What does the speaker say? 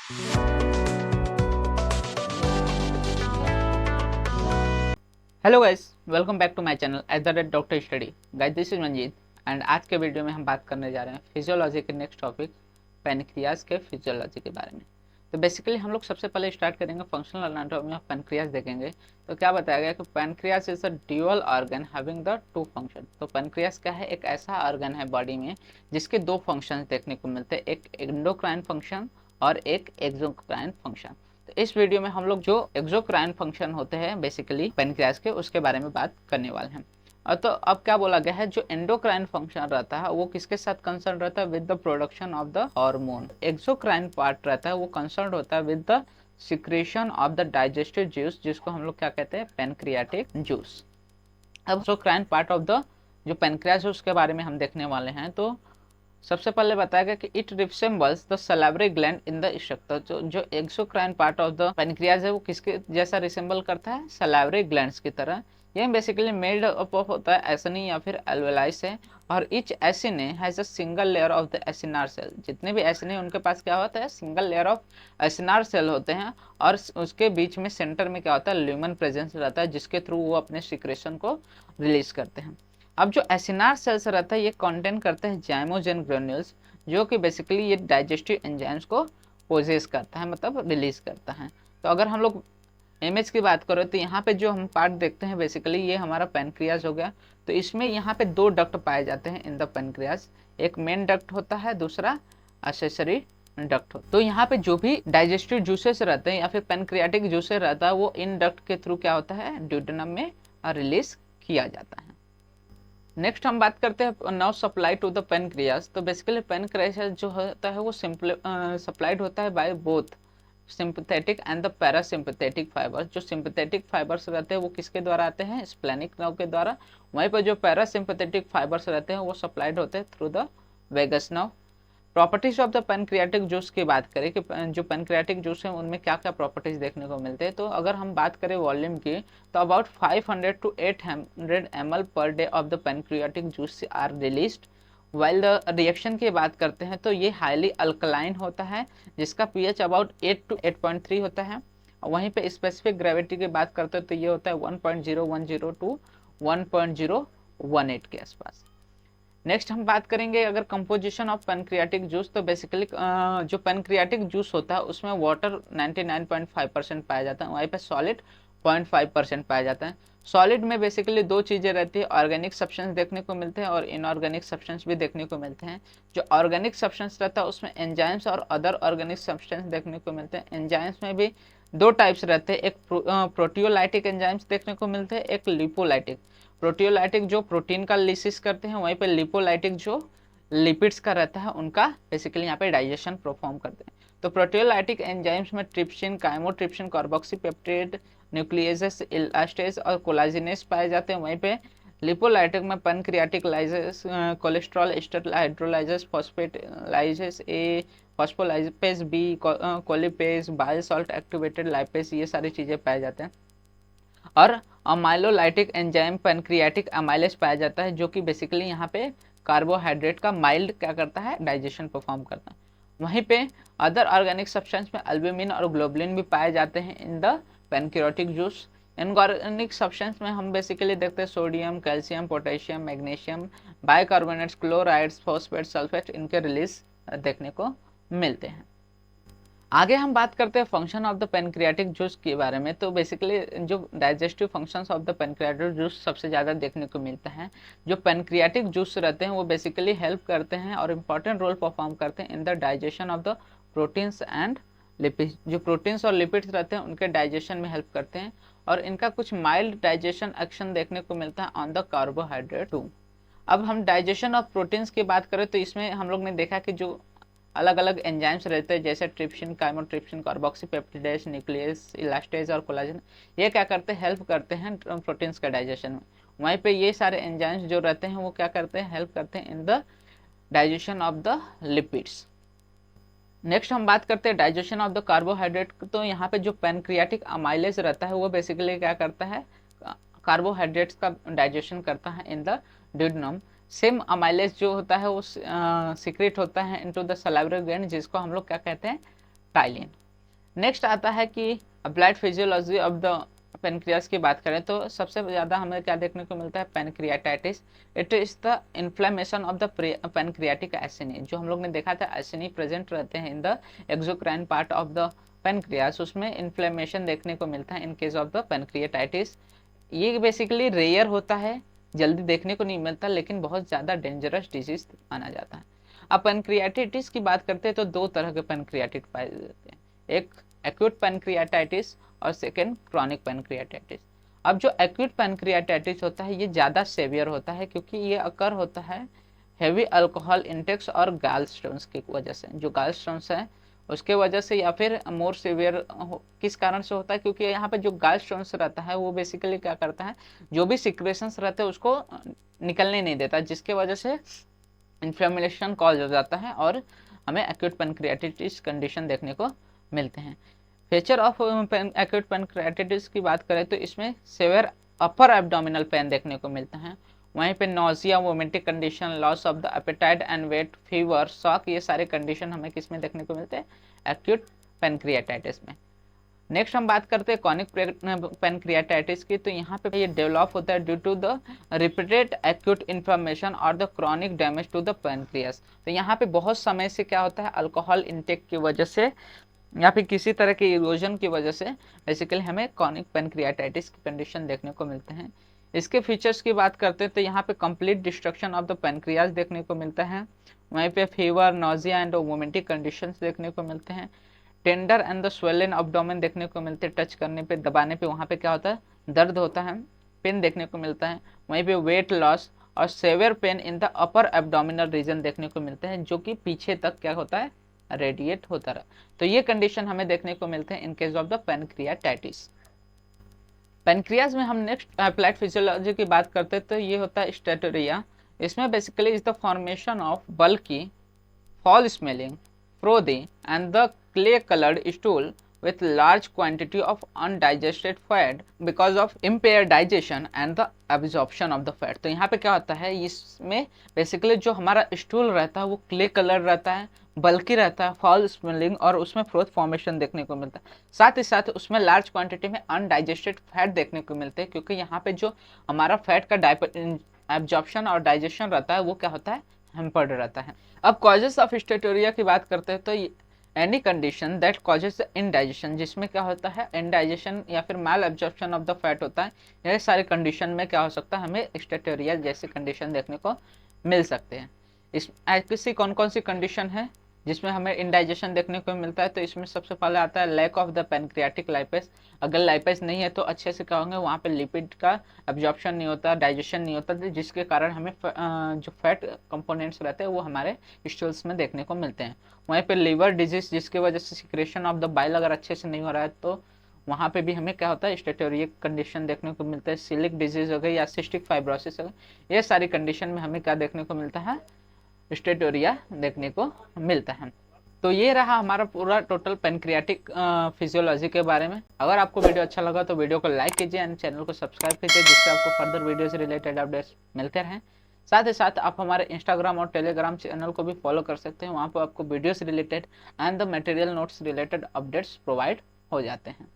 Hello guys, welcome back to my channel at the rate doctor study. Guys, this is Manjeet and आज के video में हम बात करने जा रहे हैं फिजियोलॉजी के नेक्स्ट टॉपिक पैनक्रियाज के फिजियोलॉजी के बारे में। तो बेसिकली हम लोग सबसे पहले स्टार्ट करेंगे फंक्शनल एनाटॉमी ऑफ पैनक्रियाज देखेंगे। तो क्या बताया गया कि pancreas is a dual organ having the two function. तो पैनक्रियाज क्या है? एक ऐसा ऑर्गन है बॉडी में जिसके दो फंक्शन देखने को मिलते हैं, एक एंडोक्राइन फंक्शन और एक एक्सोक्राइन फंक्शन। तो इस वीडियो में हम लोग जो एक्सोक्राइन फंक्शन होते हैं बेसिकली पैनक्रियाज के, उसके बारे में बात करने वाले हैं। और तो अब क्या बोला गया है, जो एंडोक्राइन फंक्शन रहता है वो किसके साथ कंसर्न रहता है? With the production of the hormone. Exocrine part रहता है वो कंसर्न होता है with the secretion of the digestive juice, जिसको हम लोग क्या कहते हैं? Pancreatic juice. अब एक्सोक्राइन पार्ट ऑफ द जो पैनक्रियाज है उसके बारे में हम देखने वाले हैं। तो सबसे पहले बताया गया कि it resembles the salivary gland in the structure. जो exocrine part of the pancreas है वो किसके जैसा रिसेम्बल करता है? सैलिवरी ग्लैंड्स की तरह। यह बेसिकली मेड अप ऑफ होता है एसिनी या फिर एल्वेलाई से, और each acini has a single layer of the acinar cell. जितने भी एसिने उनके पास क्या होता है? Single layer of acinar cell होते हैं, और उसके बीच में सेंटर में क्या होता है? ल्यूमन प्रेजेंस रहता है, जिसके थ्रू वो अपने सिक्रेशन को रिलीज करते हैं। अब जो एसिनार सेल्स रहता है ये कंटेन करते हैं जाइमोजेन ग्रेन्यूल्स, जो कि बेसिकली ये डाइजेस्टिव एंजाइम्स को पोजेस करता है, मतलब रिलीज करता है। तो अगर हम लोग इमेज की बात करें तो यहाँ पे जो हम पार्ट देखते हैं बेसिकली ये हमारा पैनक्रियाज हो गया। तो इसमें यहाँ पे दो डक्ट पाए जाते हैं इन द पैनक्रियाज, एक मेन डक्ट होता है, दूसरा एक्सेसरी डक्ट हो। तो यहाँ पे जो भी डाइजेस्टिव जूसेस रहते हैं या फिर पैनक्रियाटिक जूसेस रहता है वो इन डक्ट के थ्रू क्या होता है? ड्यूडेनम में रिलीज किया जाता है। नेक्स्ट हम बात करते हैं now supply to the pancreas. तो बेसिकली पैनक्रियाज जो होता है वो सप्लाइड होता है by both sympathetic and the parasympathetic fibres. जो सिंपैथेटिक फाइबर्स रहते हैं वो किसके द्वारा आते हैं? स्प्लेनिक नर्व के द्वारा। वहीं पर जो पैरासिम्पैथेटिक फाइबर्स रहते हैं वो सप्लाइड होते हैं through the vagus nerve. Properties of the pancreatic juice की बात करें कि जो पैनक्रियाटिक जूस है उनमें क्या क्या प्रॉपर्टीज देखने को मिलते हैं, तो अगर हम बात करें वॉल्यूम की तो about 500 to 800 ml per day of the pancreatic juice are released. While the reaction की बात करते हैं तो ये हाईली अल्कलाइन होता है, जिसका पीएच अबाउट 8 to 8.3 होता है। वहीं पे स्पेसिफिक ग्रेविटी की बात करते हैं तो ये होता है 1.010 to 1.018 के आसपास। नेक्स्ट हम बात करेंगे अगर कंपोजिशन ऑफ पैनक्रियाटिक जूस। तो बेसिकली जो पैनक्रियाटिक जूस होता है उसमें वाटर 99.5% पाया जाता है, वहीं पे सॉलिड 0.5% पाया जाता है। सॉलिड में बेसिकली दो चीज़ें रहती है, ऑर्गेनिक सब्सटेंस देखने को मिलते हैं और इनऑर्गेनिक सब्सटेंस भी देखने को मिलते हैं। जो ऑर्गेनिक सब्सटेंस रहता है उसमें एंजाइम्स और अदर ऑर्गेनिक सब्सटेंस देखने को मिलते हैं। एंजाइम्स में भी दो टाइप्स रहते हैं, एक प्रोटियोलाइटिक एंजाइम्स देखने को मिलते हैं, एक लिपोलाइटिक। प्रोटियोलाइटिक जो प्रोटीन का लिसिस करते हैं, वहीं पे लिपोलाइटिक जो लिपिड्स का रहता है उनका बेसिकली यहाँ पे डाइजेशन परफॉर्म करते हैं। तो प्रोटियोलाइटिक एंजाइम्स में trypsin, chymotrypsin, carboxypeptide, nucleases, elastase और कोलाजिनेस पाए जाते हैं। वहीं पे लिपोलाइटिक में pancreatic lipases, cholesterol ester hydrolases, phosphatases A, phospholipase B, colipase, bile salt activated lipase, ये सारी चीज़ें पाए जाते हैं। और अमाइलोलाइटिक एंजाइम पैनक्रियाटिक अमाइलेज पाया जाता है, जो कि बेसिकली यहाँ पे कार्बोहाइड्रेट का माइल्ड क्या करता है? डाइजेशन परफॉर्म करता है। वहीं पे अदर ऑर्गेनिक सब्सटेंस में अल्ब्यूमिन और ग्लोबुलिन भी पाए जाते हैं in the pancreatic juice. Inorganic substance में हम बेसिकली देखते हैं sodium, calcium, potassium, magnesium, bicarbonates, chlorides, phosphate, sulphate, इनके रिलीज देखने को मिलते हैं। आगे हम बात करते हैं function of the pancreatic juice के बारे में। तो बेसिकली जो digestive functions of the pancreatic juice सबसे ज़्यादा देखने को मिलता है। जो पैनक्रियाटिक जूस रहते हैं वो बेसिकली हेल्प करते हैं और इम्पॉर्टेंट रोल परफॉर्म करते हैं in the digestion of the proteins and lipids. जो प्रोटीन्स और लिपिड्स रहते हैं उनके डाइजेशन में हेल्प करते हैं, और इनका कुछ माइल्ड डाइजेशन एक्शन देखने को मिलता है ऑन द कार्बोहाइड्रेट टू। अब हम डाइजेशन ऑफ प्रोटीन्स की बात करें तो इसमें हम लोग ने देखा कि जो अलग अलग एंजाइम्स रहते हैं जैसे trypsin, chymotrypsin, carboxypeptidase, nucleus, elastase और कोलाजन, ये क्या करते हैं? हेल्प करते हैं प्रोटीन्स का डाइजेशन में। वहीं पे ये सारे एंजाइम्स जो रहते हैं वो क्या करते हैं? हेल्प करते हैं in the digestion of the lipids. Next हम बात करते हैं डाइजेशन ऑफ द कार्बोहाइड्रेट। तो यहाँ पे जो पैनक्रियाटिक अमाइलेज रहता है वो बेसिकली क्या करता है? कार्बोहाइड्रेट्स का डाइजेशन करता है in the duodenum. Same amylase जो होता है वो सीक्रेट होता है इनटू द सलाइवरी ग्लैंड, जिसको हम लोग क्या कहते हैं? टाइलिन। नेक्स्ट आता है कि applied physiology of the pancreas की बात करें तो सबसे ज़्यादा हमें क्या देखने को मिलता है, pancreatitis. It is the inflammation of the pancreatic acini. जो हम लोग ने देखा था एसिनी प्रेजेंट रहते हैं in the exocrine part of the pancreas, उसमें इन्फ्लेमेशन देखने को मिलता है in case of the pancreatitis. ये बेसिकली रेयर होता है, जल्दी देखने को नहीं मिलता, लेकिन बहुत ज़्यादा डेंजरस डिजीज माना जाता है। अब पेनक्रियाटाइटिस की बात करते हैं तो दो तरह के पेनक्रियाटिट पाए जाते हैं, एक एक्यूट पेनक्रियाटाइटिस और सेकेंड क्रॉनिक पेनक्रियाटाइटिस। अब जो एक्यूट पेनक्रियाटाइटिस होता है ये ज़्यादा सेवियर होता है, क्योंकि ये अकर होता है हेवी अल्कोहल इंटेक्स और गाल स्टोन्स की वजह से। जो गाल स्टोन्स है उसके वजह से, या फिर मोर सीवियर किस कारण से होता है, क्योंकि यहाँ पे जो गाल स्टोन्स रहता है वो बेसिकली क्या करता है, जो भी सिक्रेशंस रहते हैं उसको निकलने नहीं देता, जिसके वजह से इन्फ्लेमेशन कॉज हो जाता है और हमें एक्यूट पेनक्रियाटाइटिस कंडीशन देखने को मिलते हैं। फीचर ऑफ एक्यूट पेनक्रियाटाइटिस की बात करें तो इसमें सेवियर अपर एब्डोमिनल पेन देखने को मिलता है, वहीं पे nausea, vomiting condition, loss of the appetite and weight, fever, shock, ये सारे कंडीशन हमें किस में देखने को मिलते हैं, एक्यूट पेनक्रियाटाइटिस में। नेक्स्ट हम बात करते हैं क्रॉनिक पेनक्रियाटाइटिस की। तो यहाँ पे ये डेवलप होता है due to the repeated acute inflammation और the chronic damage to the pancreas. तो यहाँ पे बहुत समय से क्या होता है, अल्कोहल इंटेक की वजह से या फिर किसी तरह के इरोजन की वजह से बेसिकली हमें क्रॉनिक पेनक्रियाटाइटिस की कंडीशन देखने को मिलते हैं। इसके फीचर्स की बात करते हैं तो यहाँ पे complete destruction of the pancreas देखने को मिलता है, वहीं पे fever, nausea and vomiting conditions देखने को मिलते हैं, tender and the swollen abdomen देखने को मिलते हैं, टच करने पे, दबाने पे वहाँ पे क्या होता है, दर्द होता है, पेन देखने को मिलता है, वहीं पे वेट लॉस और severe pain in the upper abdominal region देखने को मिलते हैं, जो कि पीछे तक क्या होता है, रेडिएट होता रहा। तो ये कंडीशन हमें देखने को मिलते हैं in case of the pancreatitis. Pancreas में हम नेक्स्ट अप्लाइड फिजियोलॉजी की बात करते हैं तो ये होता है स्टेटोरिया। इसमें basically is the formation of bulky, foul smelling, frothy and the clay colored stool with large quantity of undigested fat because of impaired digestion and the absorption of the fat। तो यहाँ पे क्या होता है, इसमें बेसिकली जो हमारा stool रहता है वो क्ले कलर रहता है, बल्कि रहता है, फॉल स्मेलिंग और उसमें फ्रोथ फॉर्मेशन देखने को मिलता है, साथ ही साथ उसमें लार्ज क्वांटिटी में अनडाइजेस्टेड फैट देखने को मिलते हैं, क्योंकि यहाँ पे जो हमारा फैट का एब्जॉर्प्शन और डाइजेशन रहता है वो क्या होता है, हैम्पर्ड रहता है। अब कॉजेस ऑफ स्टेटोरिया की बात करते हैं तो any condition that causes indigestion, जिसमें क्या होता है, इनडाइजेशन या फिर माल एब्जॉर्प्शन ऑफ द फैट होता है, यह सारे कंडीशन में क्या हो सकता है, हमें स्टेटोरिया जैसे कंडीशन देखने को मिल सकते हैं। इस ऐसी कौन कौन सी कंडीशन है जिसमें हमें इनडाइजेशन देखने को मिलता है, तो इसमें सबसे पहले आता है lack of the pancreatic lipase. अगर लाइपेज नहीं है तो अच्छे से क्या होंगे, वहाँ पे लिपिड का एब्जॉर्प्शन नहीं होता, डाइजेशन नहीं होता, जिसके कारण हमें जो फैट कंपोनेंट्स रहते हैं वो हमारे स्टूल्स में देखने को मिलते हैं। वहीं पे लीवर डिजीज, जिसकी वजह से सिक्रेशन ऑफ द बाइल अगर अच्छे से नहीं हो रहा है तो वहाँ पे भी हमें क्या होता है, स्टेटोरिया कंडीशन देखने को मिलता है। सिलिक डिजीज हो गई या सिस्टिक फाइब्रोसिस हो गई, ये सारी कंडीशन में हमें क्या देखने को मिलता है, स्टेटोरिया देखने को मिलता है। तो ये रहा हमारा पूरा टोटल पेनक्रियाटिक फिजियोलॉजी के बारे में। अगर आपको वीडियो अच्छा लगा तो वीडियो को लाइक कीजिए एंड चैनल को सब्सक्राइब कीजिए, जिससे आपको फर्दर वीडियो से रिलेटेड अपडेट्स मिलते रहें। साथ ही साथ आप हमारे इंस्टाग्राम और टेलीग्राम चैनल को भी फॉलो कर सकते हैं, वहाँ पर आपको वीडियो से related and the material notes related updates provide हो जाते हैं।